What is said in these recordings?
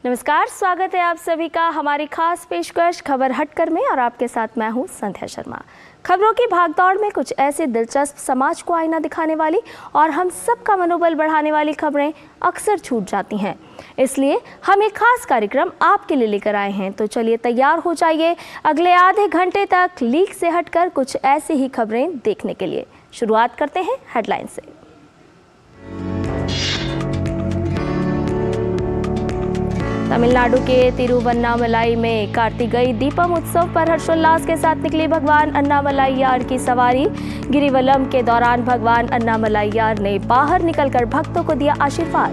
नमस्कार, स्वागत है आप सभी का हमारी खास पेशकश खबर हटकर में और आपके साथ मैं हूं संध्या शर्मा। खबरों की भागदौड़ में कुछ ऐसी दिलचस्प समाज को आईना दिखाने वाली और हम सबका मनोबल बढ़ाने वाली खबरें अक्सर छूट जाती हैं। इसलिए हम एक खास कार्यक्रम आपके लिए लेकर आए हैं। तो चलिए तैयार हो जाइए अगले आधे घंटे तक लीक से हटकर कुछ ऐसी ही खबरें देखने के लिए। शुरुआत करते हैं हेडलाइन से। तमिलनाडु के तिरुवन्नामलाई में कार्तिकेय दीपम उत्सव पर हर्षोल्लास के साथ निकली भगवान अन्नामलाईयार की सवारी। गिरिवलम के दौरान भगवान अन्नामलाईयार ने बाहर निकलकर भक्तों को दिया आशीर्वाद।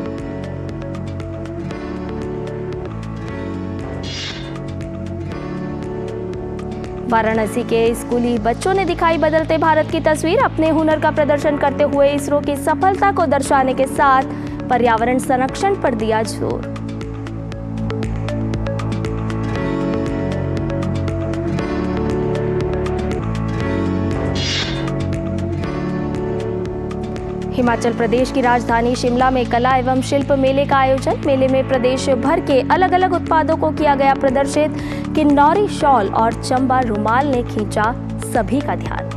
वाराणसी के स्कूली बच्चों ने दिखाई बदलते भारत की तस्वीर। अपने हुनर का प्रदर्शन करते हुए इसरो की सफलता को दर्शाने के साथ पर्यावरण संरक्षण पर दिया जोर। हिमाचल प्रदेश की राजधानी शिमला में कला एवं शिल्प मेले का आयोजन। मेले में प्रदेश भर के अलग अलग उत्पादों को किया गया प्रदर्शित। किन्नौरी शॉल और चंबा रुमाल ने खींचा सभी का ध्यान।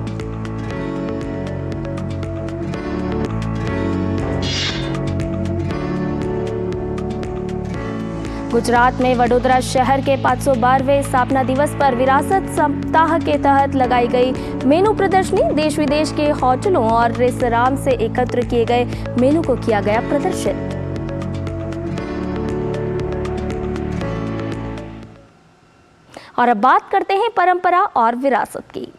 गुजरात में वडोदरा शहर के 512वें स्थापना दिवस पर विरासत सप्ताह के तहत लगाई गई मेनू प्रदर्शनी। देश विदेश के होटलों और रेस्तरां से एकत्र किए गए मेनू को किया गया प्रदर्शित। और अब बात करते हैं परंपरा और विरासत की।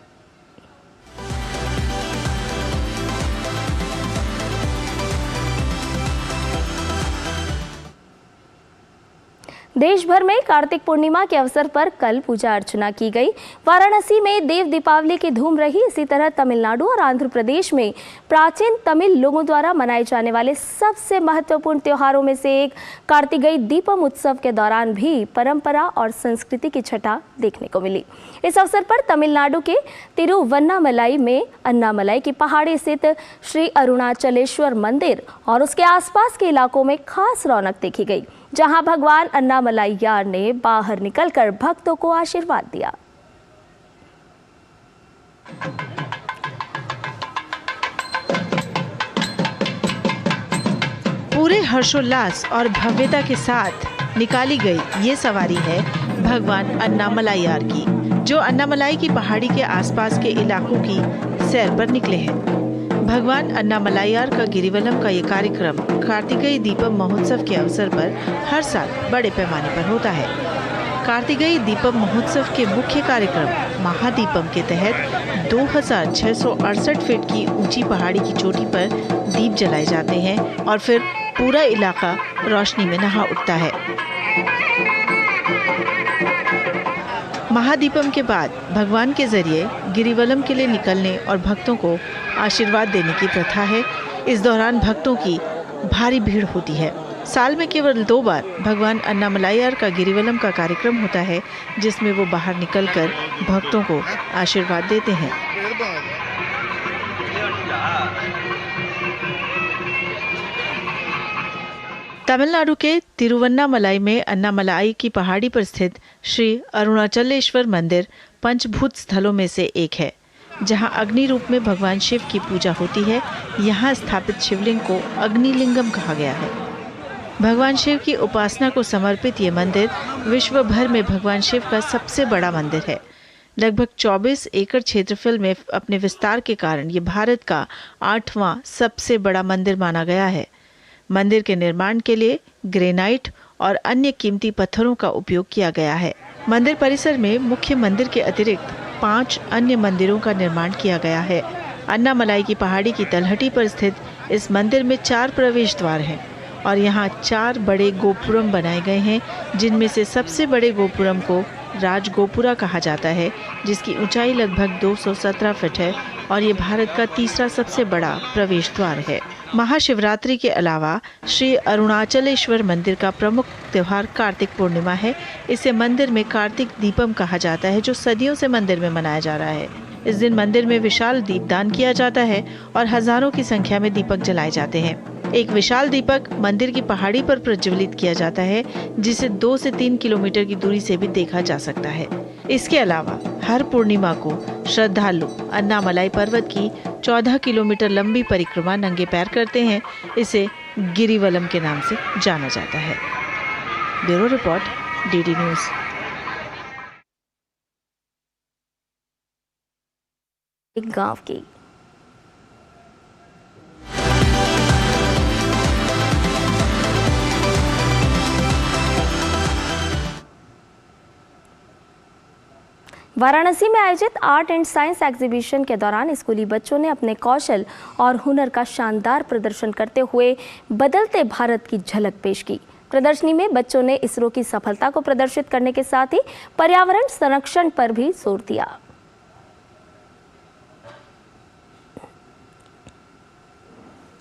देश भर में कार्तिक पूर्णिमा के अवसर पर कल पूजा अर्चना की गई। वाराणसी में देव दीपावली की धूम रही। इसी तरह तमिलनाडु और आंध्र प्रदेश में प्राचीन तमिल लोगों द्वारा मनाए जाने वाले सबसे महत्वपूर्ण त्योहारों में से एक कार्तिकेय दीपम उत्सव के दौरान भी परंपरा और संस्कृति की छटा देखने को मिली। इस अवसर पर तमिलनाडु के तिरुवन्नामलाई में अन्नामलाई की पहाड़ी स्थित श्री अरुणाचलेश्वर मंदिर और उसके आसपास के इलाकों में खास रौनक देखी गई, जहां भगवान अन्नामलाईयार ने बाहर निकलकर भक्तों को आशीर्वाद दिया। पूरे हर्षोल्लास और भव्यता के साथ निकाली गई ये सवारी है भगवान अन्नामलाईयार की, जो अन्नामलाई की पहाड़ी के आसपास के इलाकों की सैर पर निकले हैं। भगवान अन्नामलाईयार का गिरिवलम का ये कार्यक्रम कार्तिकेय दीपम महोत्सव के अवसर पर हर साल बड़े पैमाने पर होता है। कार्तिकेय दीपम महोत्सव के मुख्य कार्यक्रम महादीपम के तहत 2668 फीट की ऊंची पहाड़ी की चोटी पर दीप जलाए जाते हैं और फिर पूरा इलाका रोशनी में नहा उठता है। महादीपम के बाद भगवान के जरिए गिरिवलम के लिए निकलने और भक्तों को आशीर्वाद देने की प्रथा है। इस दौरान भक्तों की भारी भीड़ होती है। साल में केवल 2 बार भगवान अन्नामलाईयार का गिरिवलम का कार्यक्रम होता है, जिसमें वो बाहर निकलकर भक्तों को आशीर्वाद देते हैं। तमिलनाडु के तिरुवन्नामलाई में अन्नामलाई की पहाड़ी पर स्थित श्री अरुणाचलेश्वर मंदिर पंचभूत स्थलों में से एक है, जहां अग्नि रूप में भगवान शिव की पूजा होती है। यहां स्थापित शिवलिंग को अग्निलिंगम कहा गया है। भगवान शिव की उपासना को समर्पित ये मंदिर विश्व भर में भगवान शिव का सबसे बड़ा मंदिर है। लगभग 24 एकड़ क्षेत्रफल में अपने विस्तार के कारण ये भारत का 8वां सबसे बड़ा मंदिर माना गया है। मंदिर के निर्माण के लिए ग्रेनाइट और अन्य कीमती पत्थरों का उपयोग किया गया है। मंदिर परिसर में मुख्य मंदिर के अतिरिक्त 5 अन्य मंदिरों का निर्माण किया गया है। अन्नामलाई की पहाड़ी की तलहटी पर स्थित इस मंदिर में 4 प्रवेश द्वार हैं और यहाँ 4 बड़े गोपुरम बनाए गए हैं, जिनमें से सबसे बड़े गोपुरम को राजगोपुरा कहा जाता है, जिसकी ऊंचाई लगभग 217 फीट है और ये भारत का तीसरा सबसे बड़ा प्रवेश द्वार है। महाशिवरात्रि के अलावा श्री अरुणाचलेश्वर मंदिर का प्रमुख त्योहार कार्तिक पूर्णिमा है। इसे मंदिर में कार्तिक दीपम कहा जाता है, जो सदियों से मंदिर में मनाया जा रहा है। इस दिन मंदिर में विशाल दीपदान किया जाता है और हजारों की संख्या में दीपक जलाए जाते हैं। एक विशाल दीपक मंदिर की पहाड़ी पर प्रज्वलित किया जाता है, जिसे 2 से 3 किलोमीटर की दूरी से भी देखा जा सकता है। इसके अलावा हर पूर्णिमा को श्रद्धालु अन्नामलाई पर्वत की 14 किलोमीटर लंबी परिक्रमा नंगे पैर करते हैं। इसे गिरिवलम के नाम से जाना जाता है। Bureau report, DD news. एक गांव की वाराणसी में आयोजित आर्ट एंड साइंस एग्जीबिशन के दौरान स्कूली बच्चों ने अपने कौशल और हुनर का शानदार प्रदर्शन करते हुए बदलते भारत की झलक पेश की। प्रदर्शनी में बच्चों ने इसरो की सफलता को प्रदर्शित करने के साथ ही पर्यावरण संरक्षण पर भी जोर दिया।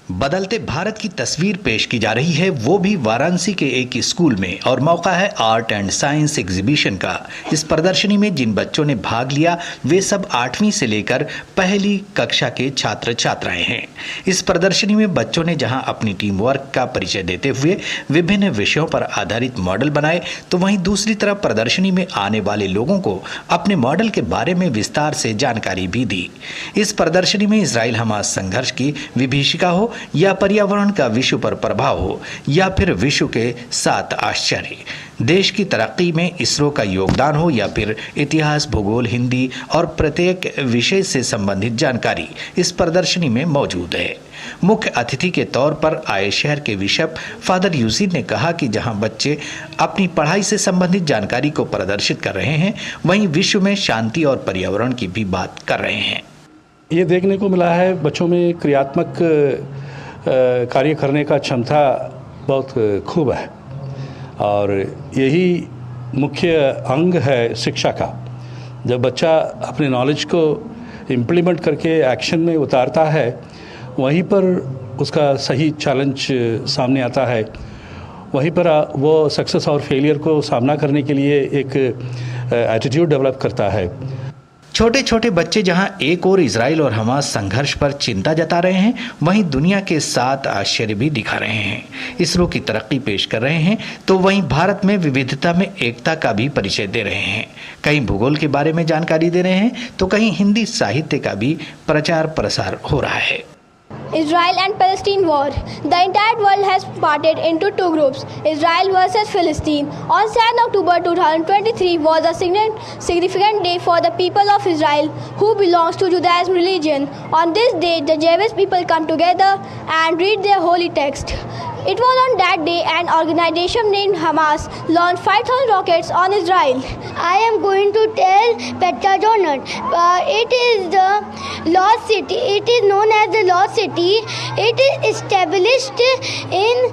बदलते भारत की तस्वीर पेश की जा रही है, वो भी वाराणसी के एक स्कूल में, और मौका है आर्ट एंड साइंस एग्जीबिशन का। इस प्रदर्शनी में जिन बच्चों ने भाग लिया वे सब 8वीं से लेकर पहली कक्षा के छात्र छात्राएं हैं। इस प्रदर्शनी में बच्चों ने जहां अपनी टीम वर्क का परिचय देते हुए विभिन्न विषयों पर आधारित मॉडल बनाए, तो वहीं दूसरी तरफ प्रदर्शनी में आने वाले लोगों को अपने मॉडल के बारे में विस्तार से जानकारी भी दी। इस प्रदर्शनी में इजराइल हमास संघर्ष की विभीषिका हो या पर्यावरण का विश्व पर प्रभाव हो या फिर विश्व के 7 आश्चर्य, देश की तरक्की में इसरो का योगदान हो या फिर इतिहास, भूगोल, हिंदी और प्रत्येक विषय से संबंधित जानकारी इस प्रदर्शनी में मौजूद है। मुख्य अतिथि के तौर पर आए शहर के बिशप फादर यूसी ने कहा कि जहां बच्चे अपनी पढ़ाई से संबंधित जानकारी को प्रदर्शित कर रहे हैं, वहीं विश्व में शांति और पर्यावरण की भी बात कर रहे हैं। ये देखने को मिला है बच्चों में क्रियात्मक कार्य करने का क्षमता बहुत खूब है, और यही मुख्य अंग है शिक्षा का। जब बच्चा अपने नॉलेज को इम्प्लीमेंट करके एक्शन में उतारता है, वहीं पर उसका सही चैलेंज सामने आता है, वहीं पर वो सक्सेस और फेलियर को सामना करने के लिए एक एटीट्यूड डेवलप करता है। छोटे छोटे बच्चे जहां एक और इजराइल और हमास संघर्ष पर चिंता जता रहे हैं, वहीं दुनिया के 7 आश्चर्य भी दिखा रहे हैं, इसरो की तरक्की पेश कर रहे हैं, तो वहीं भारत में विविधता में एकता का भी परिचय दे रहे हैं। कहीं भूगोल के बारे में जानकारी दे रहे हैं, तो कहीं हिंदी साहित्य का भी प्रचार प्रसार हो रहा है। Israel and Palestine war. The entire world has parted into 2 groups, Israel versus Palestine. On 7 October 2023 was a significant day for the people of Israel who belongs to Judaism religion. On this day, the Jewish people come together and read their holy text. It was on that day an organization named Hamas launched 5,000 rockets on Israel. I am going to tell Petra Donut. It is the lost city. It is known as the lost city. It is established in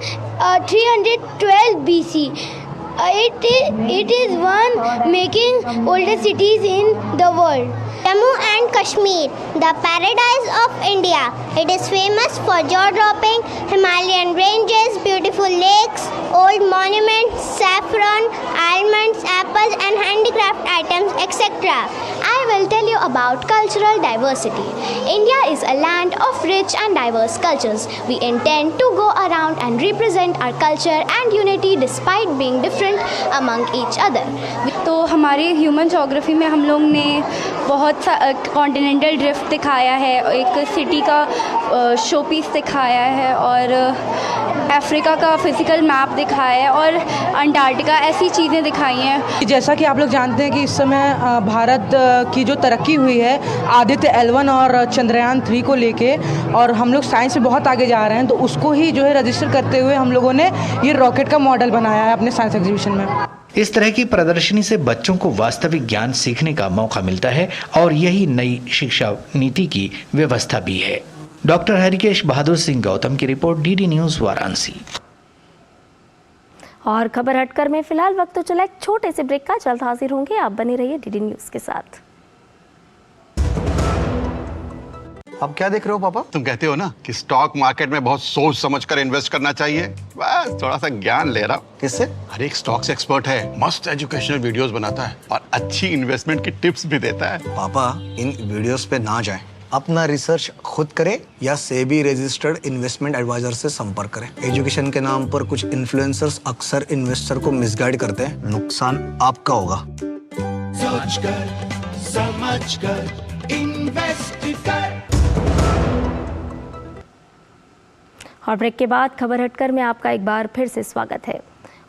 312 BC. It is one making oldest cities in the world. Jammu and Kashmir, the paradise of India. It is famous for jaw-dropping Himalayan ranges, beautiful lakes, old monuments, saffron, almonds, apples and handicraft items, etc. I will tell you about cultural diversity. India is a land of rich and diverse cultures. We intend to go around and represent our culture and unity despite being different among each other. तो हमारी human geography में हम लोग ने बहुत continental drift दिखाया है, एक सिटी का शो पीस दिखाया है, और अफ्रीका का फिजिकल मैप दिखाया है, और अंटार्कटिका, ऐसी चीज़ें दिखाई हैं। जैसा कि आप लोग जानते हैं कि इस समय भारत की जो तरक्की हुई है आदित्य L1 और चंद्रयान 3 को लेके, और हम लोग साइंस में बहुत आगे जा रहे हैं, तो उसको ही जो है रजिस्टर करते हुए हम लोगों ने ये रॉकेट का मॉडल बनाया है अपने साइंस एग्जीबिशन में। इस तरह की प्रदर्शनी से बच्चों को वास्तविक ज्ञान सीखने का मौका मिलता है, और यही नई शिक्षा नीति की व्यवस्था भी है। डॉक्टर हरिकेश बहादुर सिंह गौतम की रिपोर्ट, डीडी न्यूज़ वाराणसी। और खबर हटकर में फिलहाल वक्त तो चला एक छोटे से ब्रेक का, जल्द हाजिर होंगे। आप बने रहिए डीडी न्यूज़ के साथ। अब क्या देख रहे हो पापा? तुम कहते हो ना कि स्टॉक मार्केट में बहुत सोच समझकर इन्वेस्ट करना चाहिए, बस थोड़ा सा ज्ञान ले रहा हूँ। किससे? हर एक स्टॉक्स एक्सपर्ट है, मस्त एजुकेशनल वीडियोस बनाता है और अच्छी इन्वेस्टमेंट की टिप्स भी देता है। पापा इन वीडियोस पे ना जाएं, अपना रिसर्च खुद करें या सेबी रजिस्टर्ड इन्वेस्टमेंट एडवाइजर से संपर्क करें। एजुकेशन के नाम पर कुछ इन्फ्लुएंसर्स अक्सर इन्वेस्टर को मिसगाइड करते हैं, नुकसान आपका होगा। सोच कर, समझ कर, इन्वेस्ट कर। और ब्रेक के बाद खबर हटकर में आपका एक बार फिर से स्वागत है।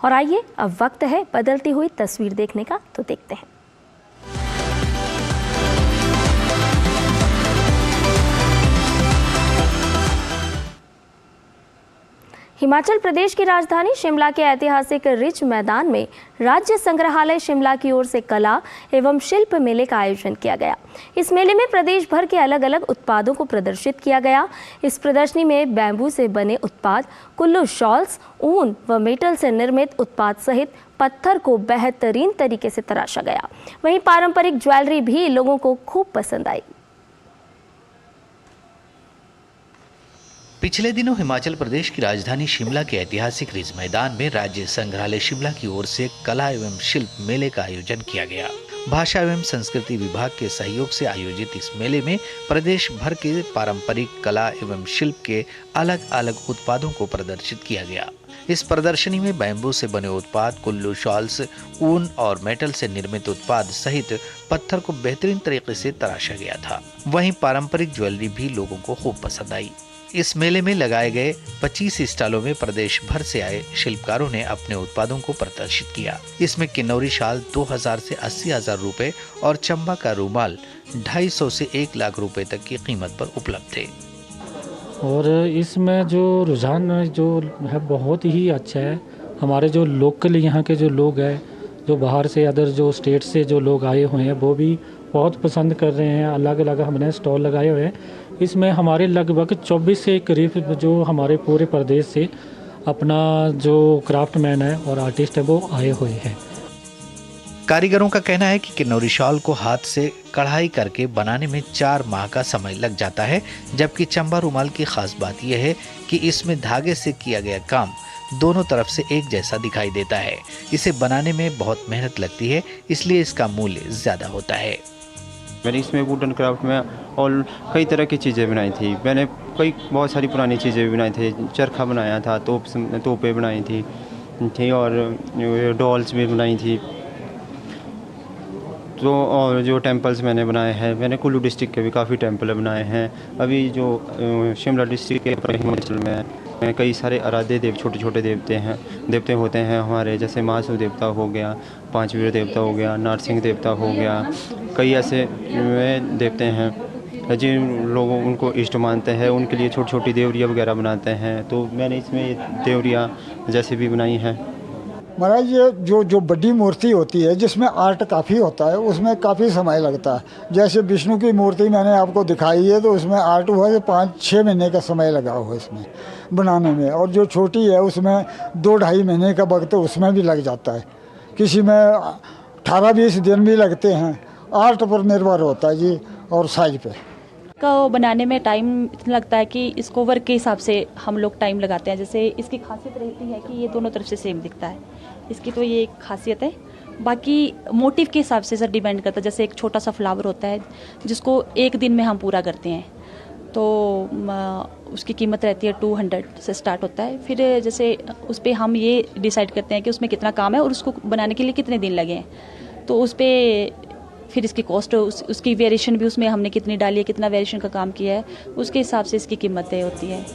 और आइए अब वक्त है बदलती हुई तस्वीर देखने का, तो देखते हैं। हिमाचल प्रदेश की राजधानी शिमला के ऐतिहासिक रिज मैदान में राज्य संग्रहालय शिमला की ओर से कला एवं शिल्प मेले का आयोजन किया गया। इस मेले में प्रदेश भर के अलग अलग उत्पादों को प्रदर्शित किया गया। इस प्रदर्शनी में बैम्बू से बने उत्पाद, कुल्लू शॉल्स, ऊन व मेटल से निर्मित उत्पाद सहित पत्थर को बेहतरीन तरीके से तराशा गया। वहीं पारंपरिक ज्वेलरी भी लोगों को खूब पसंद आई। पिछले दिनों हिमाचल प्रदेश की राजधानी शिमला के ऐतिहासिक रिज मैदान में राज्य संग्रहालय शिमला की ओर से कला एवं शिल्प मेले का आयोजन किया गया। भाषा एवं संस्कृति विभाग के सहयोग से आयोजित इस मेले में प्रदेश भर के पारंपरिक कला एवं शिल्प के अलग अलग उत्पादों को प्रदर्शित किया गया। इस प्रदर्शनी में बैम्बू से बने उत्पाद, कुल्लू शॉल्स, ऊन और मेटल से निर्मित उत्पाद सहित पत्थर को बेहतरीन तरीके से तराशा गया था। वहीं पारंपरिक ज्वेलरी भी लोगों को खूब पसंद आई। इस मेले में लगाए गए 25 स्टॉलों में प्रदेश भर से आए शिल्पकारों ने अपने उत्पादों को प्रदर्शित किया। इसमें किन्नौरी शाल 2000 से 80,000 रुपए और चंबा का रूमाल 250 से 1 लाख रुपए तक की कीमत पर उपलब्ध थे। और इसमें जो रुझान जो है बहुत ही अच्छा है। हमारे जो लोकल यहाँ के जो लोग हैं, जो बाहर से अदर जो स्टेट से जो लोग आए हुए हैं, वो भी बहुत पसंद कर रहे हैं। अलग अलग हमने स्टॉल लगाए हुए हैं। इसमें हमारे लगभग 24 के करीब जो हमारे पूरे प्रदेश से अपना जो क्राफ्टमैन है और आर्टिस्ट है वो आए हुए हैं। कारीगरों का कहना है कि किन्नौरी शॉल को हाथ से कढ़ाई करके बनाने में 4 माह का समय लग जाता है, जबकि चंबा रुमाल की खास बात यह है कि इसमें धागे से किया गया काम दोनों तरफ से एक जैसा दिखाई देता है। इसे बनाने में बहुत मेहनत लगती है, इसलिए इसका मूल्य ज्यादा होता है। मैंने इसमें वुडन क्राफ्ट में और कई तरह की चीज़ें बनाई थी। मैंने बहुत सारी पुरानी चीज़ें भी बनाई थी। चरखा बनाया था, तोपें बनाई थी और डॉल्स भी बनाई थी। तो और जो टेम्पल्स मैंने बनाए हैं, मैंने कुल्लू डिस्ट्रिक्ट के भी काफ़ी टेम्पल बनाए हैं। अभी जो शिमला डिस्ट्रिक्ट के हिमाचल में कई सारे आराध्य देव छोटे छोटे देवते होते हैं हमारे, जैसे महासू देवता हो गया, पांचवीर देवता हो गया, नारसिंह देवता हो गया। कई ऐसे देवते हैं जिन लोगों उनको इष्ट मानते हैं, उनके लिए छोटी छोटी देवरियाँ वगैरह बनाते हैं। तो मैंने इसमें देवरियाँ जैसे भी बनाई हैं। महाराज ये जो बड़ी मूर्ति होती है जिसमें आर्ट काफ़ी होता है, उसमें काफ़ी समय लगता है। जैसे विष्णु की मूर्ति मैंने आपको दिखाई है, तो उसमें आर्ट हुआ है 5-6 महीने का समय लगा हुआ है इसमें बनाने में। और जो छोटी है उसमें 2-2.5 महीने का वक्त उसमें भी लग जाता है। किसी में 18-20 दिन भी लगते हैं। आर्ट पर निर्भर होता है जी, और साइज पे को बनाने में टाइम लगता है कि इसको वर्क के हिसाब से हम लोग टाइम लगाते हैं। जैसे इसकी खासियत रहती है कि ये दोनों तरफ से सेम दिखता है, इसकी तो ये एक खासियत है। बाकी मोटिव के हिसाब से सर डिपेंड करता है। जैसे एक छोटा सा फ्लावर होता है जिसको 1 दिन में हम पूरा करते हैं, तो उसकी कीमत रहती है 200 से स्टार्ट होता है। फिर जैसे उस पर हम ये डिसाइड करते हैं कि उसमें कितना काम है और उसको बनाने के लिए कितने दिन लगे हैं, तो उस पर फिर इसकी कॉस्ट, उसकी वेरिएशन भी उसमें हमने कितनी डाली है, कितना वेरिएशन का काम किया है, उसके हिसाब से इसकी कीमत तय होती है।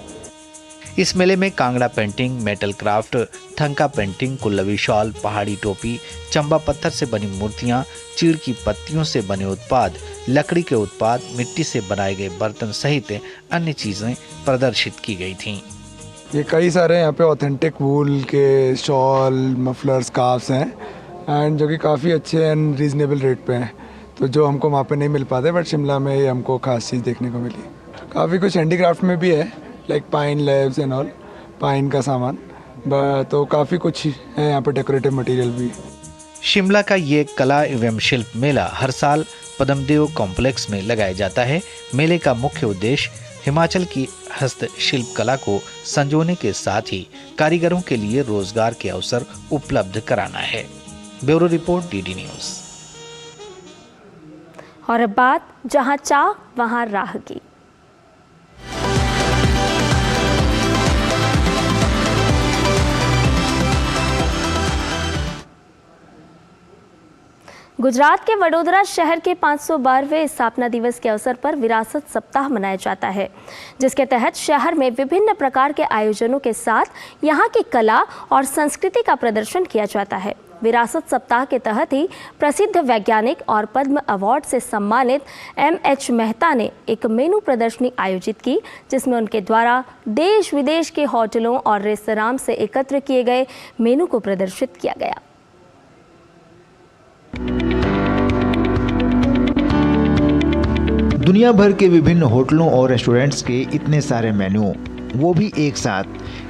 इस मेले में Kangra painting, metal craft, thangka painting, Kullvi shawl, पहाड़ी टोपी, चंबा पत्थर से बनी मूर्तियां, चीड़ की पत्तियों से बने उत्पाद, लकड़ी के उत्पाद, मिट्टी से बनाए गए बर्तन सहित अन्य चीजें प्रदर्शित की गई थीं। ये कई सारे यहाँ पे ऑथेंटिक वूल के शॉल, मफलर, स्कार्फ्स हैं एंड जो कि काफ़ी अच्छे एंड रीजनेबल रेट पे हैं, तो जो हमको वहाँ पे नहीं मिल पाते, बट शिमला में ये हमको खास चीज़ देखने को मिली। काफ़ी कुछ हैंडीक्राफ्ट में भी है, like pine leaves and all, pine का सामान, तो काफ़ी कुछ है यहाँ पे, डेकोरेटिव मटेरियल भी। शिमला का ये कला एवं शिल्प मेला हर साल पद्मदेव कॉम्प्लेक्स में लगाया जाता है। मेले का मुख्य उद्देश्य हिमाचल की हस्तशिल्प कला को संजोने के साथ ही कारीगरों के लिए रोजगार के अवसर उपलब्ध कराना है। Bureau report, DD news. और अब बात जहां चाह वहां राह की। गुजरात के वडोदरा शहर के 512वें स्थापना दिवस के अवसर पर विरासत सप्ताह मनाया जाता है, जिसके तहत शहर में विभिन्न प्रकार के आयोजनों के साथ यहाँ की कला और संस्कृति का प्रदर्शन किया जाता है। विरासत सप्ताह के तहत ही प्रसिद्ध वैज्ञानिक और पद्म अवार्ड से सम्मानित M.H. मेहता ने एक मेनू प्रदर्शनी आयोजित की, जिसमें उनके द्वारा देश विदेश के होटलों और रेस्तरां से एकत्र किए गए मेनू को प्रदर्शित किया गया। दुनिया भर के विभिन्न होटलों और रेस्टोरेंट्स के इतने सारे मेन्यू, वो भी एक साथ,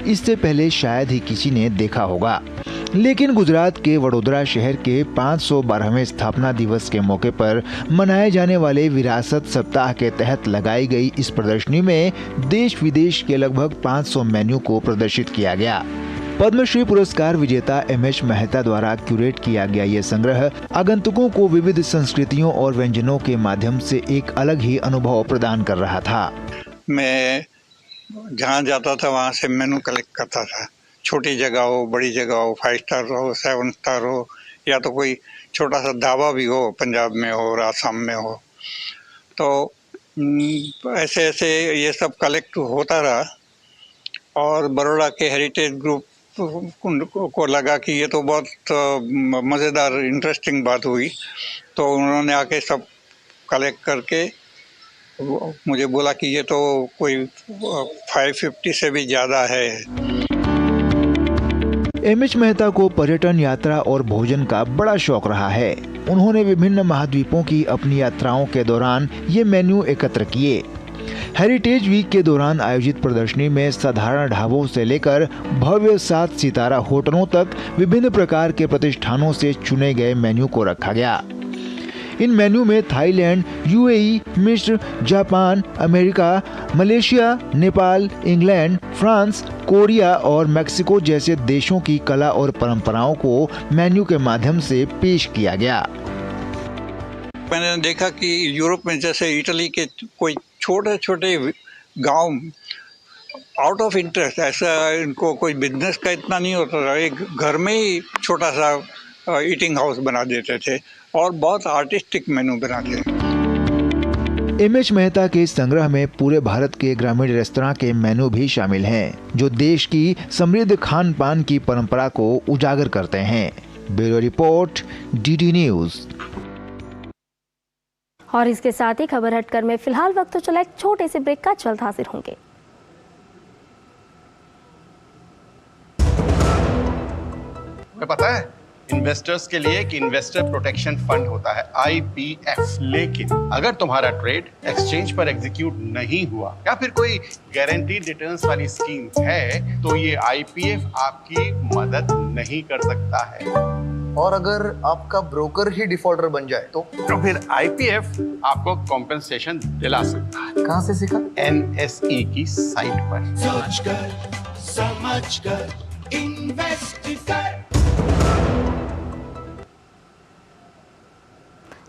इससे पहले शायद ही किसी ने देखा होगा। लेकिन गुजरात के वडोदरा शहर के 512वें स्थापना दिवस के मौके पर मनाए जाने वाले विरासत सप्ताह के तहत लगाई गई इस प्रदर्शनी में देश विदेश के लगभग 500 मेन्यू को प्रदर्शित किया गया। पद्मश्री पुरस्कार विजेता M.H. मेहता द्वारा क्यूरेट किया गया ये संग्रह आगंतुकों को विविध संस्कृतियों और व्यंजनों के माध्यम से एक अलग ही अनुभव प्रदान कर रहा था। मैं जहाँ जाता था वहाँ से मेनू कलेक्ट करता था। छोटी जगह हो, बड़ी जगह हो, 5 स्टार हो, 7 स्टार हो, या तो कोई छोटा सा ढाबा भी हो, पंजाब में हो और आसाम में हो, तो ऐसे ऐसे ये सब कलेक्ट होता रहा। और बड़ौदा के हेरिटेज ग्रुप को लगा कि ये तो बहुत मज़ेदार इंटरेस्टिंग बात हुई, तो उन्होंने आके सब कलेक्ट करके मुझे बोला कि ये तो कोई 550 से भी ज़्यादा है। M.H. मेहता को पर्यटन, यात्रा और भोजन का बड़ा शौक रहा है। उन्होंने विभिन्न महाद्वीपों की अपनी यात्राओं के दौरान ये मेन्यू एकत्र किए। हेरिटेज वीक के दौरान आयोजित प्रदर्शनी में साधारण ढाबों से लेकर भव्य 7 सितारा होटलों तक विभिन्न प्रकार के प्रतिष्ठानों से चुने गए मेन्यू को रखा गया। इन मेन्यू में थाईलैंड, UAE, मिस्र, Japan, America, Malaysia, Nepal, England, France, Korea और मेक्सिको जैसे देशों की कला और परंपराओं को मेन्यू के माध्यम से पेश किया गया। मैंने देखा कि यूरोप में जैसे इटली के कोई छोटे छोटे गांव आउट ऑफ इंटरेस्ट, ऐसा इनको कोई बिजनेस का इतना नहीं होता था, एक घर में ही छोटा सा ईटिंग हाउस बना देते थे और बहुत आर्टिस्टिक मेनू बनाते थे। M.H. मेहता के संग्रह में पूरे भारत के ग्रामीण रेस्तरां के मेनू भी शामिल हैं, जो देश की समृद्ध खान पान की परंपरा को उजागर करते हैं। Bureau report, DD news. और इसके साथ ही खबर हटकर में फिलहाल वक्त तो चला एक छोटे से ब्रेक का, जल्द हाजिर होंगे। तुम्हें पता है इन्वेस्टर्स के लिए एक इन्वेस्टर प्रोटेक्शन फंड होता है, IPF। लेकिन अगर तुम्हारा ट्रेड एक्सचेंज पर एग्जीक्यूट नहीं हुआ या फिर कोई गारंटीड रिटर्न्स वाली स्कीम है, तो ये IPF आपकी मदद नहीं कर सकता है। और अगर आपका ब्रोकर ही डिफॉल्टर बन जाए तो फिर IPF आपको कॉम्पेंसेशन दिला सकता है। कहाँ से सीखा? NSE की साइट पर। सोचकर समझकर इन्वेस्ट कर।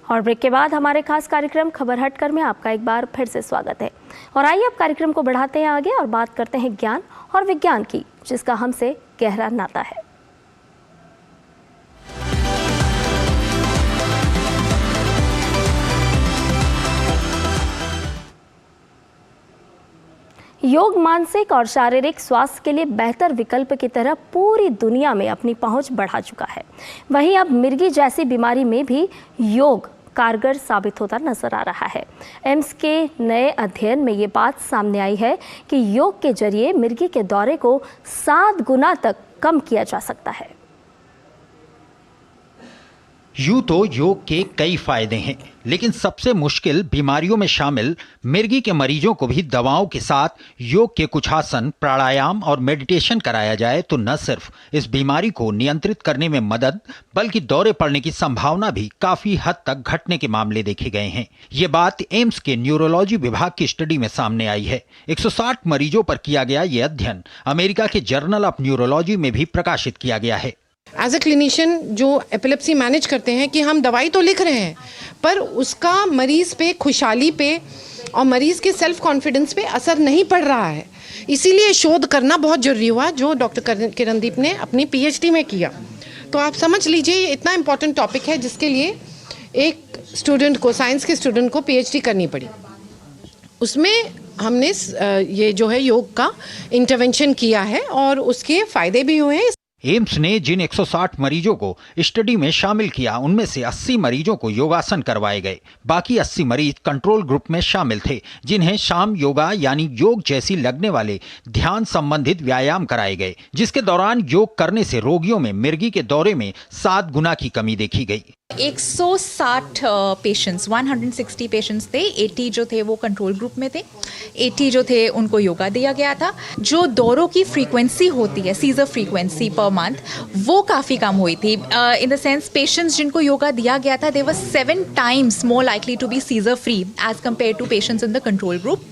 और ब्रेक के बाद हमारे खास कार्यक्रम खबर हटकर में आपका एक बार फिर से स्वागत है। और आइए अब कार्यक्रम को बढ़ाते हैं आगे और बात करते हैं ज्ञान और विज्ञान की, जिसका हमसे गहरा नाता है। योग मानसिक और शारीरिक स्वास्थ्य के लिए बेहतर विकल्प की तरह पूरी दुनिया में अपनी पहुंच बढ़ा चुका है। वहीं अब मिर्गी जैसी बीमारी में भी योग कारगर साबित होता नजर आ रहा है। एम्स के नए अध्ययन में ये बात सामने आई है कि योग के जरिए मिर्गी के दौरे को 7 गुना तक कम किया जा सकता है। यूं तो योग के कई फायदे हैं, लेकिन सबसे मुश्किल बीमारियों में शामिल मिर्गी के मरीजों को भी दवाओं के साथ योग के कुछ आसन, प्राणायाम और मेडिटेशन कराया जाए तो न सिर्फ इस बीमारी को नियंत्रित करने में मदद, बल्कि दौरे पड़ने की संभावना भी काफी हद तक घटने के मामले देखे गए हैं। ये बात एम्स के न्यूरोलॉजी विभाग की स्टडी में सामने आई है। 160 मरीजों पर किया गया ये अध्ययन अमेरिका के जर्नल ऑफ न्यूरोलॉजी में भी प्रकाशित किया गया है। एज ए क्लिनिशियन जो एपिलेप्सी मैनेज करते हैं कि हम दवाई तो लिख रहे हैं पर उसका मरीज़ पे खुशहाली पे और मरीज़ के सेल्फ कॉन्फिडेंस पे असर नहीं पड़ रहा है। इसीलिए शोध करना बहुत ज़रूरी हुआ जो डॉक्टर किरणदीप ने अपनी PhD में किया। तो आप समझ लीजिए ये इतना इम्पोर्टेंट टॉपिक है जिसके लिए एक स्टूडेंट को, साइंस के स्टूडेंट को PhD करनी पड़ी। उसमें हमने ये जो है योग का इंटरवेंशन किया है और उसके फ़ायदे भी हुए हैं। एम्स ने जिन 160 मरीजों को स्टडी में शामिल किया उनमें से 80 मरीजों को योगासन करवाए गए। बाकी 80 मरीज कंट्रोल ग्रुप में शामिल थे जिन्हें शाम योगा यानी योग जैसी लगने वाले ध्यान संबंधित व्यायाम कराए गए, जिसके दौरान योग करने से रोगियों में मिर्गी के दौरे में 7 गुना की कमी देखी गई। 160 पेशेंट्स 160 पेशेंट्स थे। 80 जो थे वो कंट्रोल ग्रुप में थे, 80 जो थे उनको योगा दिया गया था। जो दौरों की फ्रीक्वेंसी होती है, सीजर फ्रीक्वेंसी पर मंथ, वो काफ़ी कम हुई थी। इन द सेंस पेशेंट्स जिनको योगा दिया गया था they were 7 times more likely to be seizure free as compare to patients in the control group.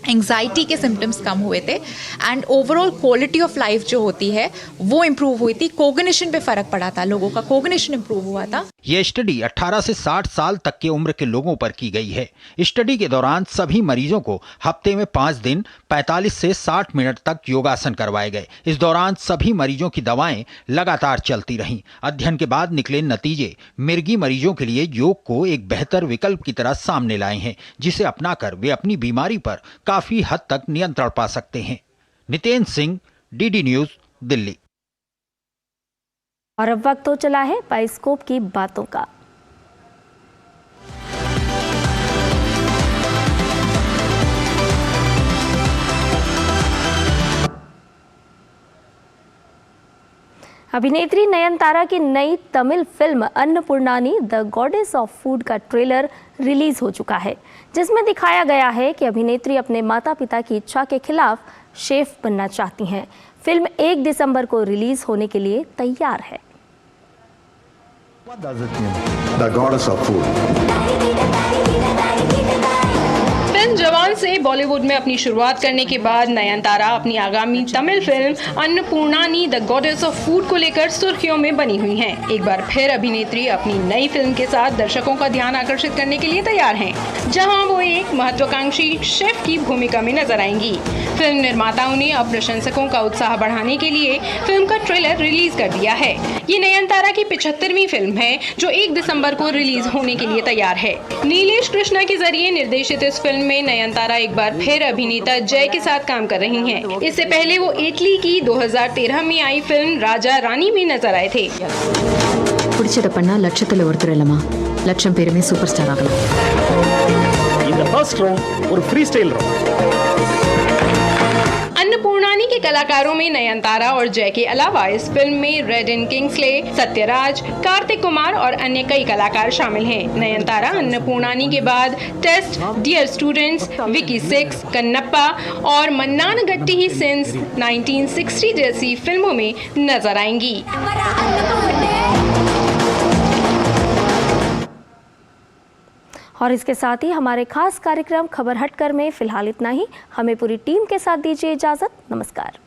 Anxiety के सिम्टम्स कम हुए थे and overall quality of life जो होती है वो इम्प्रूव हुई थी। कोग्निशन पे फर्क पड़ा था, लोगों का कोग्निशन इम्प्रूव हुआ था। यह स्टडी 18 से 60 साल तक के उम्र के लोगों पर की गई है। स्टडी के दौरान सभी मरीजों को हफ्ते में 5 दिन 45 से 60 मिनट तक योगासन करवाए गए। इस दौरान सभी मरीजों की दवाएं लगातार चलती रहीं। अध्ययन के बाद निकले नतीजे मिर्गी मरीजों के लिए योग को एक बेहतर विकल्प की तरह सामने लाए हैं, जिसे अपनाकर वे अपनी बीमारी पर काफी हद तक नियंत्रण पा सकते हैं। Niten Singh, DD news, Delhi. और अब वक्त तो चला है बाइस्कोप की बातों का। अभिनेत्री नयनतारा की नई Tamil film Annapoorani the goddess of food का ट्रेलर रिलीज हो चुका है, जिसमें दिखाया गया है कि अभिनेत्री अपने माता पिता की इच्छा के खिलाफ शेफ बनना चाहती हैं। फिल्म 1 दिसंबर को रिलीज होने के लिए तैयार है। What does it mean? The goddess of food. Film जवान से बॉलीवुड में अपनी शुरुआत करने के बाद नयनतारा अपनी आगामी Tamil film Annapoorani the goddess of food को लेकर सुर्खियों में बनी हुई हैं। एक बार फिर अभिनेत्री अपनी नई फिल्म के साथ दर्शकों का ध्यान आकर्षित करने के लिए तैयार हैं, जहां वो एक महत्वाकांक्षी शेफ की भूमिका में नजर आएंगी। फिल्म निर्माताओं ने अब प्रशंसकों का उत्साह बढ़ाने के लिए फिल्म का ट्रेलर रिलीज कर दिया है। ये नयनतारा की 75वीं फिल्म है जो 1 दिसंबर को रिलीज होने के लिए तैयार है। नीलेश कृष्णा के जरिए निर्देशित इस फिल्म में नयनतारा एक बार फिर अभिनेता जय के साथ काम कर रही हैं। इससे पहले वो इटली की 2013 में आई फिल्म राजा रानी में नजर आए थे। பிடிச்சத பண்ணா லட்சத்துல ஒருத்தர் இல்லமா, லட்சம் பேருமே சூப்பர் ஸ்டார் ஆகலாம். இந்த ஃபர்ஸ்ட் ரவுண்ட் ஒரு ஃப்ரீ ஸ்டைல் ரவுண்ட்। अन्नपूर्णानी के कलाकारों में नयनतारा और जय के अलावा इस फिल्म में रेडिन किंग्सले, सत्यराज, कार्तिक कुमार और अन्य कई कलाकार शामिल हैं। नयनतारा अन्नपूर्णानी के बाद Test, Dear Students, Vicky 6, Kannappa और मन्नान गट्टी ही सिंस 1960 जैसी फिल्मों में नजर आएंगी। और इसके साथ ही हमारे खास कार्यक्रम खबर हटकर में फिलहाल इतना ही। हमें पूरी टीम के साथ दीजिए इजाज़त। नमस्कार।